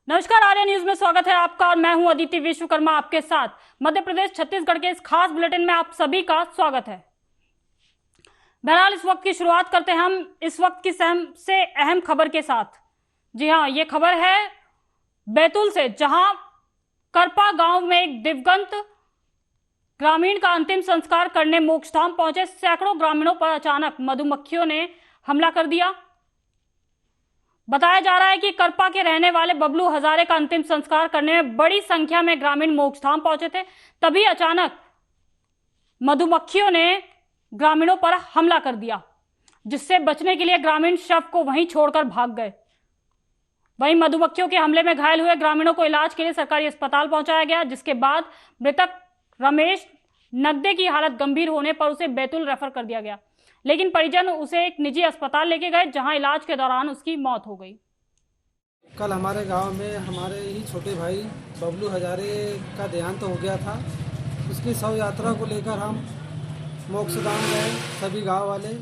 नमस्कार, आर्या न्यूज में स्वागत है आपका और मैं हूं अदिति विश्वकर्मा आपके साथ। मध्य प्रदेश छत्तीसगढ़ के इस खास बुलेटिन में आप सभी का स्वागत है। बहरहाल इस वक्त की शुरुआत करते हैं हम इस वक्त की सबसे अहम खबर के साथ। जी हां, ये खबर है बैतूल से, जहां करपा गांव में एक दिवंगत ग्रामीण का अंतिम संस्कार करने मोक्षधाम पहुंचे सैकड़ों ग्रामीणों पर अचानक मधुमक्खियों ने हमला कर दिया। बताया जा रहा है कि करपा के रहने वाले बबलू हजारे का अंतिम संस्कार करने में बड़ी संख्या में ग्रामीण मोक्षधाम पहुंचे थे, तभी अचानक मधुमक्खियों ने ग्रामीणों पर हमला कर दिया, जिससे बचने के लिए ग्रामीण शव को वहीं छोड़कर भाग गए। वहीं मधुमक्खियों के हमले में घायल हुए ग्रामीणों को इलाज के लिए सरकारी अस्पताल पहुंचाया गया, जिसके बाद मृतक रमेश नगदे की हालत गंभीर होने पर उसे बैतूल रेफर कर दिया गया, लेकिन परिजन उसे एक निजी अस्पताल लेके गए, जहां इलाज के दौरान उसकी मौत हो गई। कल हमारे गांव में हमारे ही छोटे भाई बबलू हजारे का देहांत हो गया था। उसकी शव यात्रा को लेकर हम मोक्षधाम गए, सभी गांव वाले।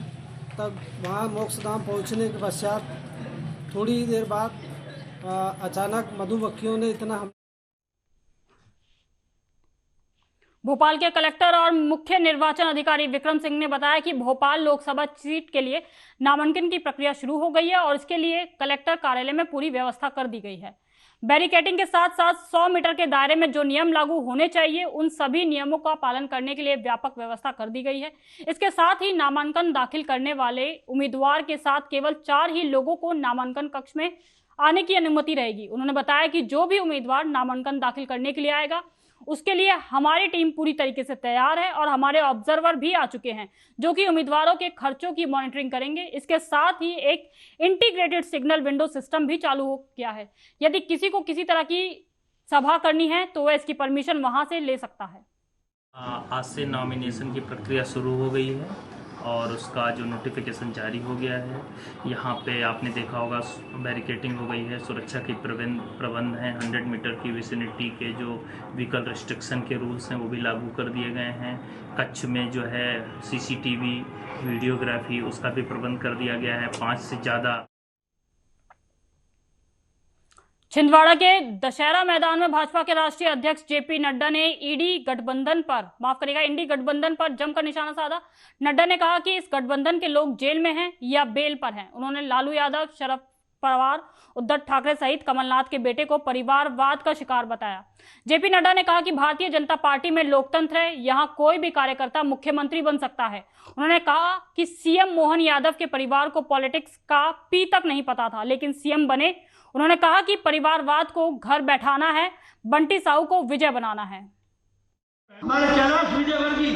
तब वहां मोक्षधाम पहुंचने के पश्चात थोड़ी ही देर बाद अचानक मधुमक्खियों ने इतना भोपाल के कलेक्टर और मुख्य निर्वाचन अधिकारी विक्रम सिंह ने बताया कि भोपाल लोकसभा सीट के लिए नामांकन की प्रक्रिया शुरू हो गई है और इसके लिए कलेक्टर कार्यालय में पूरी व्यवस्था कर दी गई है। बैरिकेडिंग के साथ साथ 100 मीटर के दायरे में जो नियम लागू होने चाहिए उन सभी नियमों का पालन करने के लिए व्यापक व्यवस्था कर दी गई है। इसके साथ ही नामांकन दाखिल करने वाले उम्मीदवार के साथ केवल 4 ही लोगों को नामांकन कक्ष में आने की अनुमति रहेगी। उन्होंने बताया कि जो भी उम्मीदवार नामांकन दाखिल करने के लिए आएगा उसके लिए हमारी टीम पूरी तरीके से तैयार है और हमारे ऑब्जर्वर भी आ चुके हैं, जो कि उम्मीदवारों के खर्चों की मॉनिटरिंग करेंगे। इसके साथ ही एक इंटीग्रेटेड सिग्नल विंडो सिस्टम भी चालू हो गया है। यदि किसी को किसी तरह की सभा करनी है तो वह इसकी परमिशन वहां से ले सकता है। आज से नॉमिनेशन की प्रक्रिया शुरू हो गई है और उसका जो नोटिफिकेशन जारी हो गया है। यहाँ पे आपने देखा होगा बैरिकेडिंग हो गई है, सुरक्षा की प्रबंध हैं। 100 मीटर की विसिनिटी के जो व्हीकल रिस्ट्रिक्शन के रूल्स हैं वो भी लागू कर दिए गए हैं। कच्छ में जो है CCTV वीडियोग्राफी उसका भी प्रबंध कर दिया गया है। 5 से ज़्यादा छिंदवाड़ा के दशहरा मैदान में भाजपा के राष्ट्रीय अध्यक्ष JP नड्डा ने इंडी गठबंधन पर जमकर निशाना साधा। नड्डा ने कहा कि इस गठबंधन के लोग जेल में हैं या बेल पर हैं। उन्होंने लालू यादव, शरद पवार, उद्धव ठाकरे सहित कमलनाथ के बेटे को परिवारवाद का शिकार बताया। JP नड्डा ने कहा कि भारतीय जनता पार्टी में लोकतंत्र है, यहां कोई भी कार्यकर्ता मुख्यमंत्री बन सकता है। उन्होंने कहा कि CM मोहन यादव के परिवार को पॉलिटिक्स का पी तक नहीं पता था, लेकिन CM बने। उन्होंने कहा कि परिवारवाद को घर बैठाना है, बंटी साहू को विजय बनाना है। हमारे कैलाश विजयवर्गीय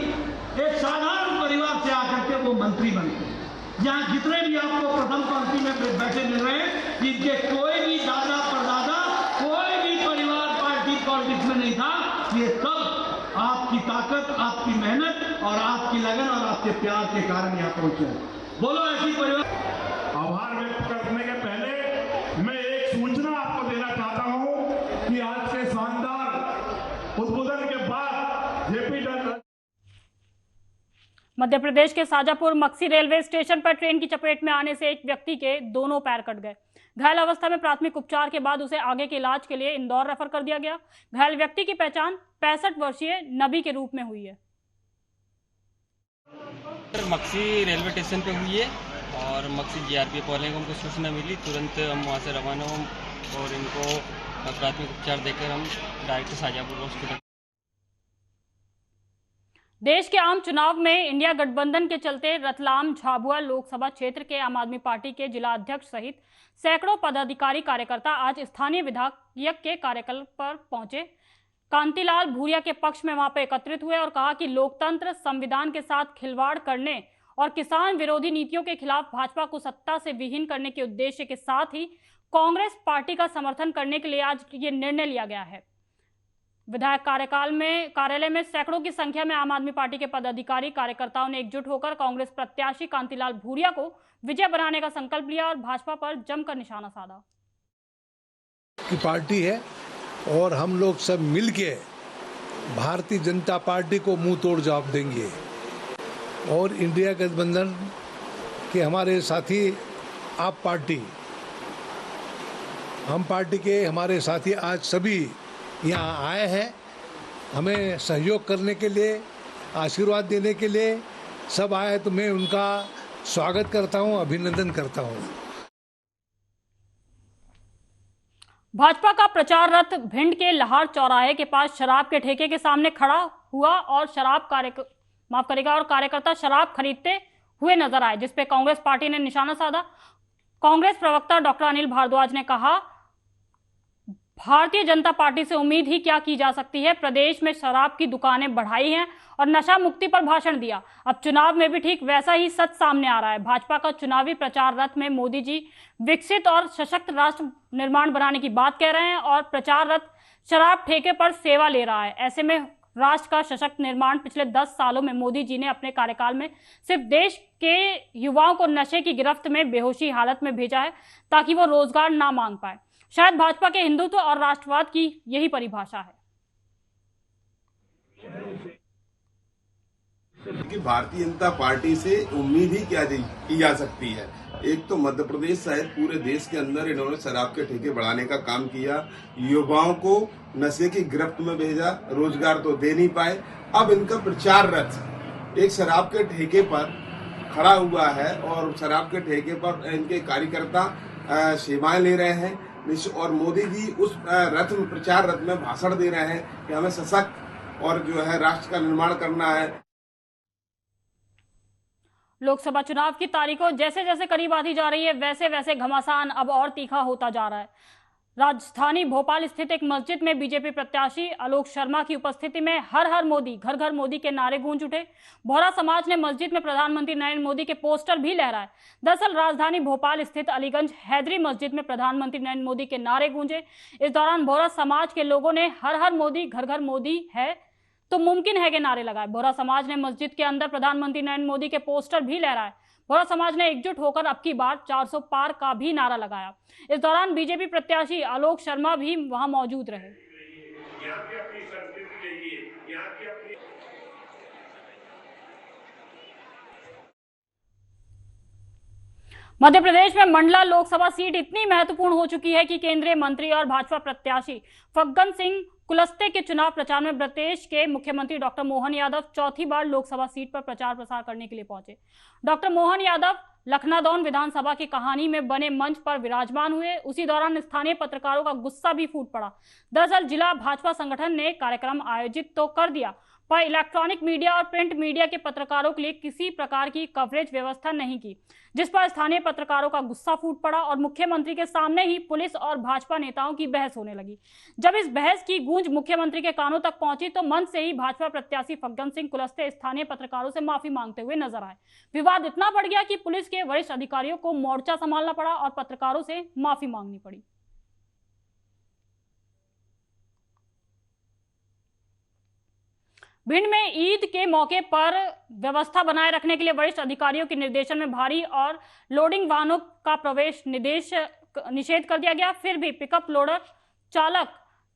एक साधारण परिवार से आकर के वो मंत्री बने। यहाँ जितने भी आपको प्रथम पंक्ति में बैठे मिल रहे हैं, जिनके कोई भी दादा परदादा कोई भी परिवार पार्टी पॉलिटिक्स में नहीं था, ये सब आपकी ताकत, आपकी मेहनत और आपकी लगन और आपके प्यार के कारण यहाँ पहुंचे। बोलो ऐसी परिवार। आभार व्यक्त करने के पहले मैं एक सूचना आपको देना चाहता हूं कि आज के शानदार उद्बोधन के बाद JP नड्डा मध्य प्रदेश के शाजापुर मक्सी रेलवे स्टेशन पर ट्रेन की चपेट में आने से एक व्यक्ति के दोनों पैर कट गए। घायल अवस्था में प्राथमिक उपचार के बाद उसे आगे के इलाज के लिए इंदौर रेफर कर दिया गया। घायल व्यक्ति की पहचान 65 वर्षीय नबी के रूप में हुई है। मक्सी रेलवे स्टेशन पे हुई है और मक्सी GRPF वाले को हमको सूचना मिली, तुरंत हम वहाँ से रवाना हुए और इनको प्राथमिक उपचार देकर हम डायरेक्ट शाजापुर हॉस्पिटल। देश के आम चुनाव में इंडिया गठबंधन के चलते रतलाम झाबुआ लोकसभा क्षेत्र के आम आदमी पार्टी के जिला अध्यक्ष सहित सैकड़ों पदाधिकारी कार्यकर्ता आज स्थानीय विधायक के कार्यक्रम पर पहुंचे। कांतिलाल भूरिया के पक्ष में वहां पर एकत्रित हुए और कहा कि लोकतंत्र, संविधान के साथ खिलवाड़ करने और किसान विरोधी नीतियों के खिलाफ भाजपा को सत्ता से विहीन करने के उद्देश्य के साथ ही कांग्रेस पार्टी का समर्थन करने के लिए आज ये निर्णय लिया गया है। विधायक कार्यालय में सैकड़ों की संख्या में आम आदमी पार्टी के पदाधिकारी कार्यकर्ताओं ने एकजुट होकर कांग्रेस प्रत्याशी कांतिलाल भूरिया को विजय बनाने का संकल्प लिया और भाजपा पर जमकर निशाना साधा। की पार्टी है और हम लोग सब मिलके भारतीय जनता पार्टी को मुंह तोड़ जवाब देंगे और इंडिया गठबंधन के हमारे साथी आप पार्टी हम पार्टी के हमारे साथी आज सभी यहाँ आए हैं हमें सहयोग करने के लिए, आशीर्वाद देने के लिए सब आए हैं, तो मैं उनका स्वागत करता हूँ, अभिनंदन करता हूँ। भाजपा का प्रचार रथ भिंड के लाहौर चौराहे के पास शराब के ठेके के सामने खड़ा हुआ और कार्यकर्ता शराब खरीदते हुए नजर आए, जिसपे कांग्रेस पार्टी ने निशाना साधा। कांग्रेस प्रवक्ता डॉक्टर अनिल भारद्वाज ने कहा, भारतीय जनता पार्टी से उम्मीद ही क्या की जा सकती है। प्रदेश में शराब की दुकानें बढ़ाई हैं और नशा मुक्ति पर भाषण दिया। अब चुनाव में भी ठीक वैसा ही सच सामने आ रहा है। भाजपा का चुनावी प्रचार रथ में मोदी जी विकसित और सशक्त राष्ट्र निर्माण बनाने की बात कह रहे हैं और प्रचार रथ शराब ठेके पर सेवा ले रहा है। ऐसे में राष्ट्र का सशक्त निर्माण पिछले 10 सालों में मोदी जी ने अपने कार्यकाल में सिर्फ देश के युवाओं को नशे की गिरफ्त में बेहोशी हालत में भेजा है ताकि वो रोजगार ना मांग पाए। शायद भाजपा के हिंदुत्व और राष्ट्रवाद की यही परिभाषा है कि भारतीय जनता पार्टी से उम्मीद ही क्या की जा सकती है। एक तो मध्य प्रदेश सहित पूरे देश के अंदर इन्होंने शराब के ठेके बढ़ाने का काम किया, युवाओं को नशे की गिरफ्त में भेजा, रोजगार तो दे नहीं पाए। अब इनका प्रचार रथ एक शराब के ठेके पर खड़ा हुआ है और शराब के ठेके पर इनके कार्यकर्ता सेवाएं ले रहे हैं और मोदी जी उस रथ में, प्रचार रथ में भाषण दे रहे हैं कि हमें सशक्त और जो है राष्ट्र का निर्माण करना है। लोकसभा चुनाव की तारीखों जैसे जैसे करीब आती जा रही है, वैसे वैसे घमासान अब और तीखा होता जा रहा है। राजधानी भोपाल स्थित एक मस्जिद में बीजेपी प्रत्याशी आलोक शर्मा की उपस्थिति में हर हर मोदी, घर घर मोदी के नारे गूंज उठे। बोहरा समाज ने मस्जिद में प्रधानमंत्री नरेंद्र मोदी के पोस्टर भी लहराए। दरअसल राजधानी भोपाल स्थित अलीगंज हैदरी मस्जिद में प्रधानमंत्री नरेंद्र मोदी के नारे गूंजे। इस दौरान बोहरा समाज के लोगों ने हर हर मोदी, घर घर मोदी है तो मुमकिन है के नारे लगाए। बोहरा समाज ने मस्जिद के अंदर प्रधानमंत्री नरेंद्र मोदी के पोस्टर भी लहराए। बोहरा समाज ने एकजुट होकर अब की बार 400 पार का भी नारा लगाया। इस दौरान बीजेपी प्रत्याशी आलोक शर्मा भी वहां मौजूद रहे। मध्य प्रदेश में मंडला लोकसभा सीट इतनी महत्वपूर्ण हो चुकी है कि केंद्रीय मंत्री और भाजपा प्रत्याशी फग्गन सिंह कुलस्ते के चुनाव प्रचार में प्रदेश के मुख्यमंत्री डॉक्टर मोहन यादव चौथी बार लोकसभा सीट पर प्रचार प्रसार करने के लिए पहुंचे। डॉक्टर मोहन यादव लखनादौन विधानसभा की कहानी में बने मंच पर विराजमान हुए। उसी दौरान स्थानीय पत्रकारों का गुस्सा भी फूट पड़ा। दरअसल जिला भाजपा संगठन ने कार्यक्रम आयोजित तो कर दिया, पर इलेक्ट्रॉनिक मीडिया और प्रिंट मीडिया के पत्रकारों के लिए किसी प्रकार की कवरेज व्यवस्था नहीं की, जिस पर स्थानीय पत्रकारों का गुस्सा फूट पड़ा और मुख्यमंत्री के सामने ही पुलिस और भाजपा नेताओं की बहस होने लगी। जब इस बहस की गूंज मुख्यमंत्री के कानों तक पहुंची तो मंच से ही भाजपा प्रत्याशी फग्गन सिंह कुलस्ते स्थानीय पत्रकारों से माफी मांगते हुए नजर आए। विवाद इतना बढ़ गया कि पुलिस के वरिष्ठ अधिकारियों को मोर्चा संभालना पड़ा और पत्रकारों से माफी मांगनी पड़ी। भिंड में ईद के मौके पर व्यवस्था बनाए रखने के लिए वरिष्ठ अधिकारियों के निर्देशन में भारी और लोडिंग वाहनों का प्रवेश निषेध कर दिया गया। फिर भी पिकअप लोडर चालक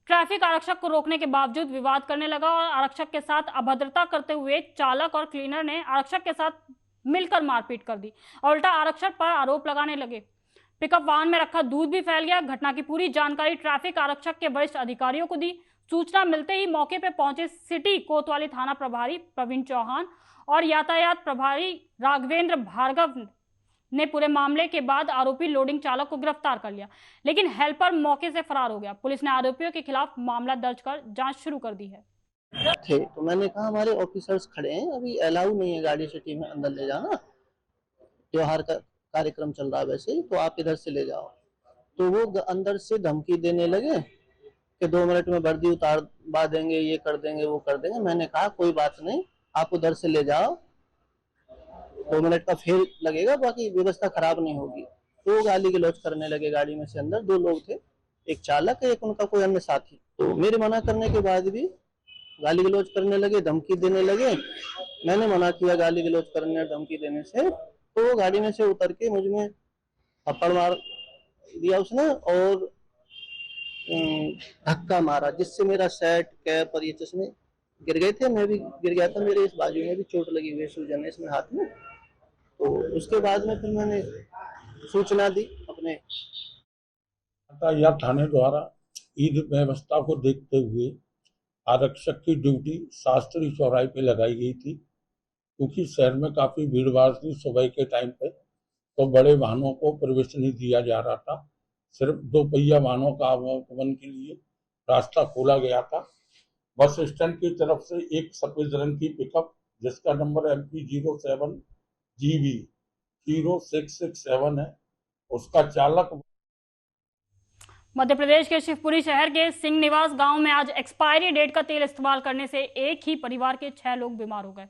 ट्रैफिक आरक्षक को रोकने के बावजूद विवाद करने लगा और आरक्षक के साथ अभद्रता करते हुए चालक और क्लीनर ने आरक्षक के साथ मिलकर मारपीट कर दी और उल्टा आरक्षक पर आरोप लगाने लगे। पिकअप वाहन में रखा दूध भी फैल गया। घटना की पूरी जानकारी ट्रैफिक आरक्षक के वरिष्ठ अधिकारियों को दी। सूचना मिलते ही मौके पर पहुंचे सिटी कोतवाली थाना प्रभारी प्रवीण चौहान और यातायात प्रभारी राघवेंद्र भार्गव ने पूरे मामले के बाद आरोपी लोडिंग चालक को गिरफ्तार कर लिया, लेकिन हेल्पर मौके से फरार हो गया। पुलिस ने आरोपियों के खिलाफ मामला दर्ज कर जांच शुरू कर दी है। तो मैंने कहा हमारे ऑफिसर्स खड़े हैं, अभी अलाउ नहीं है गाड़ी सिटी में अंदर ले जाना, त्योहार का कार्यक्रम चल रहा है वैसे ही, तो आप इधर से ले जाओ। तो वो अंदर से धमकी देने लगे कि 2 मिनट में वर्दी उतारवा देंगे, ये कर देंगे, वो कर देंगे। मैंने कहा कोई बात नहीं, आप उधर से ले जाओ, 2 मिनट का फेर लगेगा, बाकी व्यवस्था खराब नहीं होगी। तो गाली गलौज करने लगे। गाड़ी में से अंदर 2 लोग थे, एक चालक एक उनका कोई अन्य साथी। तो मेरे मना करने के बाद भी गाली गलौज करने लगे, धमकी देने लगे। मैंने मना किया गाली गलौज करने और धमकी देने से, तो वो गाड़ी में से उतर के मुझ में थप्पड़ मार दिया उसने और धक्का मारा, जिससे मेरा शर्ट, कैप और ये चश्मे गिर गए थे। मैं भी गिर गया था, मेरे इस बाजू में भी चोट लगी हुई है, सूजन है इसमें हाथ में। तो उसके बाद में फिर मैंने सूचना दी अपने यातायात थाने द्वारा ईद व्यवस्था को देखते हुए आरक्षक की ड्यूटी शास्त्री चौराहे पे लगाई गई थी, क्योंकि शहर में काफी भीड़ भाड़ थी सुबह के टाइम पे, तो बड़े वाहनों को प्रवेश नहीं दिया जा रहा था। सिर्फ 2 पहिया वाहनों का आवागमन के लिए रास्ता खोला गया था। बस स्टैंड की तरफ से एक सफेद रंग की पिकअप जिसका नंबर MP 07 GB 0667 है, उसका चालक। मध्य प्रदेश के शिवपुरी शहर के सिंह निवास गांव में आज एक्सपायरी डेट का तेल इस्तेमाल करने से एक ही परिवार के 6 लोग बीमार हो गए।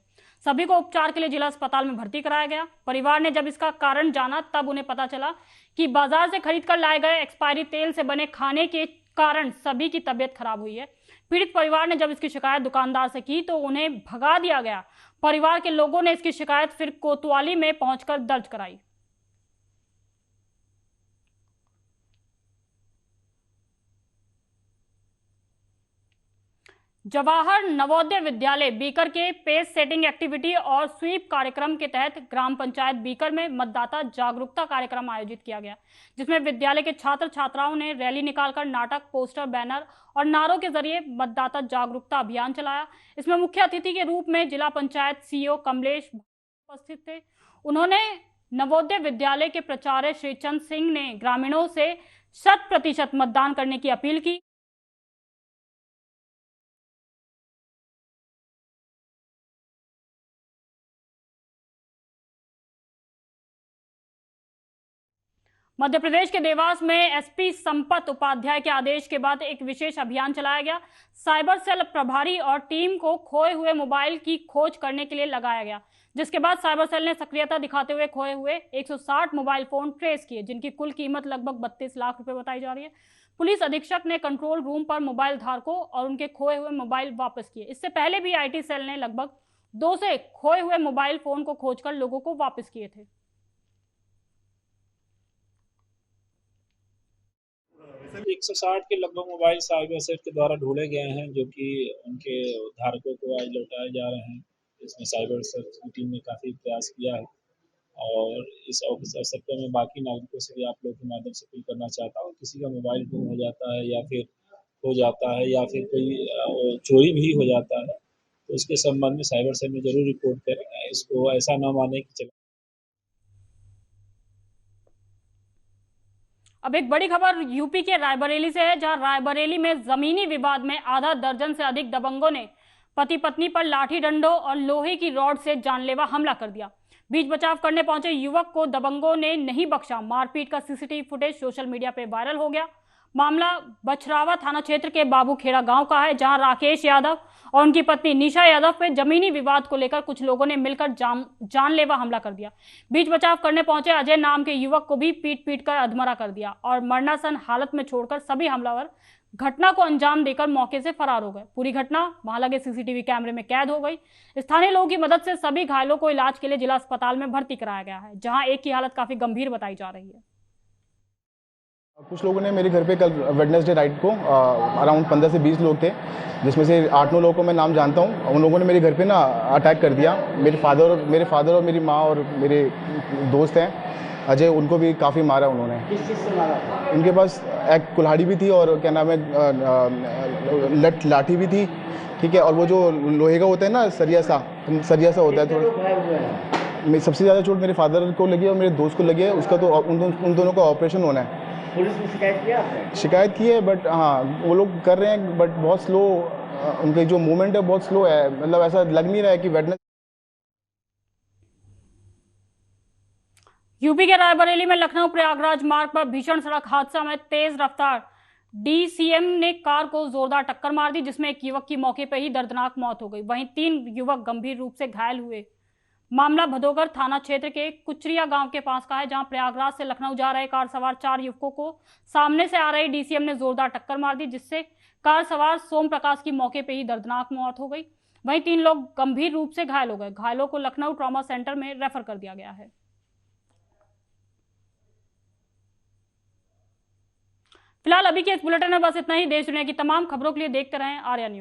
सभी को उपचार के लिए जिला अस्पताल में भर्ती कराया गया। परिवार ने जब इसका कारण जाना तब उन्हें पता चला कि बाजार से खरीद कर लाए गए एक्सपायरी तेल से बने खाने के कारण सभी की तबीयत खराब हुई है। पीड़ित परिवार ने जब इसकी शिकायत दुकानदार से की तो उन्हें भगा दिया गया। परिवार के लोगों ने इसकी शिकायत फिर कोतवाली में पहुंचकर दर्ज कराई। जवाहर नवोदय विद्यालय बीकर के पेज सेटिंग एक्टिविटी और स्वीप कार्यक्रम के तहत ग्राम पंचायत बीकर में मतदाता जागरूकता कार्यक्रम आयोजित किया गया, जिसमें विद्यालय के छात्र छात्राओं ने रैली निकालकर नाटक, पोस्टर, बैनर और नारों के जरिए मतदाता जागरूकता अभियान चलाया। इसमें मुख्य अतिथि के रूप में जिला पंचायत CEO कमलेश उपस्थित थे। उन्होंने नवोदय विद्यालय के प्राचार्य श्रीचंद सिंह ने ग्रामीणों से 100% मतदान करने की अपील की। मध्य प्रदेश के देवास में SP संपत उपाध्याय के आदेश के बाद एक विशेष अभियान चलाया गया। साइबर सेल प्रभारी और टीम को खोए हुए मोबाइल की खोज करने के लिए लगाया गया, जिसके बाद साइबर सेल ने सक्रियता दिखाते हुए खोए हुए 160 मोबाइल फोन ट्रेस किए, जिनकी कुल कीमत लगभग 32 लाख रुपए बताई जा रही है। पुलिस अधीक्षक ने कंट्रोल रूम पर मोबाइल धारकों और उनके खोए हुए मोबाइल वापस किए। इससे पहले भी IT सेल ने लगभग 200 खोए हुए मोबाइल फोन को खोजकर लोगों को वापस किए थे। 160 के लगभग मोबाइल साइबर सेल के द्वारा ढूंढे गए हैं, जो कि उनके धारकों को आज लौटाए जा रहे हैं। इसमें साइबर सेल की टीम ने काफ़ी प्रयास किया है और इस अवसर पर मैं बाकी नागरिकों से भी आप लोगों के माध्यम से अपील करना चाहता हूँ, किसी का मोबाइल गुम हो जाता है या फिर हो जाता है या फिर कोई चोरी भी हो जाता है तो उसके संबंध में साइबर सेल में जरूर रिपोर्ट करें। इसको ऐसा न माने कि चलो। अब एक बड़ी खबर यूपी के रायबरेली से है, जहां रायबरेली में जमीनी विवाद में आधा दर्जन से अधिक दबंगों ने पति पत्नी पर लाठी डंडों और लोहे की रॉड से जानलेवा हमला कर दिया। बीच बचाव करने पहुंचे युवक को दबंगों ने नहीं बख्शा। मारपीट का CCTV फुटेज सोशल मीडिया पे वायरल हो गया। मामला बछरावा थाना क्षेत्र के बाबूखेड़ा गांव का है, जहां राकेश यादव और उनकी पत्नी निशा यादव पे जमीनी विवाद को लेकर कुछ लोगों ने मिलकर जानलेवा हमला कर दिया। बीच बचाव करने पहुंचे अजय नाम के युवक को भी पीट कर अधमरा कर दिया और मरणासन हालत में छोड़कर सभी हमलावर घटना को अंजाम देकर मौके से फरार हो गए। पूरी घटना वहां लगे CCTV कैमरे में कैद हो गई। स्थानीय लोगों की मदद से सभी घायलों को इलाज के लिए जिला अस्पताल में भर्ती कराया गया है, जहां एक की हालत काफी गंभीर बताई जा रही है। कुछ लोगों ने मेरे घर पे कल वेडनेसडे नाइट को अराउंड 15 से 20 लोग थे, जिसमें से 8-9 लोगों को मैं नाम जानता हूँ। उन लोगों ने मेरे घर पे ना अटैक कर दिया। मेरे फादर और मेरी माँ और मेरे दोस्त हैं अजय, उनको भी काफ़ी मारा उन्होंने। किस चीज़ से मारा? इनके पास एक कुल्हाड़ी भी थी और क्या नाम है लाठी भी थी, ठीक है। और वो जो लोहे का होता है ना सरिया सा होता है थोड़ा। सबसे ज़्यादा चोट मेरे फादर को लगी और मेरे दोस्त को लगी है। उसका तो उन दोनों का ऑपरेशन होना है। पुलिस में शिकायत किया आपने? शिकायत की है, बट हाँ वो लोग कर रहे हैं, बट बहुत स्लो। उनके जो मूवमेंट है बहुत स्लो है, मतलब ऐसा लग नहीं रहा है कि वेडनेस। यूपी के रायबरेली में लखनऊ प्रयागराज मार्ग पर भीषण सड़क हादसा में तेज रफ्तार DCM ने कार को जोरदार टक्कर मार दी, जिसमें एक युवक की मौके पर ही दर्दनाक मौत हो गई। वहीं 3 युवक गंभीर रूप से घायल हुए। मामला भदोगर थाना क्षेत्र के कुचरिया गांव के पास का है, जहां प्रयागराज से लखनऊ जा रहे कार सवार 4 युवकों को सामने से आ रही DCM ने जोरदार टक्कर मार दी, जिससे कार सवार सोम प्रकाश की मौके पर ही दर्दनाक मौत हो गई। वहीं 3 लोग गंभीर रूप से घायल हो गए। घायलों को लखनऊ ट्रॉमा सेंटर में रेफर कर दिया गया है। फिलहाल अभी के इस बुलेटिन में बस इतना ही। देश दुनिया की तमाम खबरों के लिए देखते रहें आर्या न्यूज।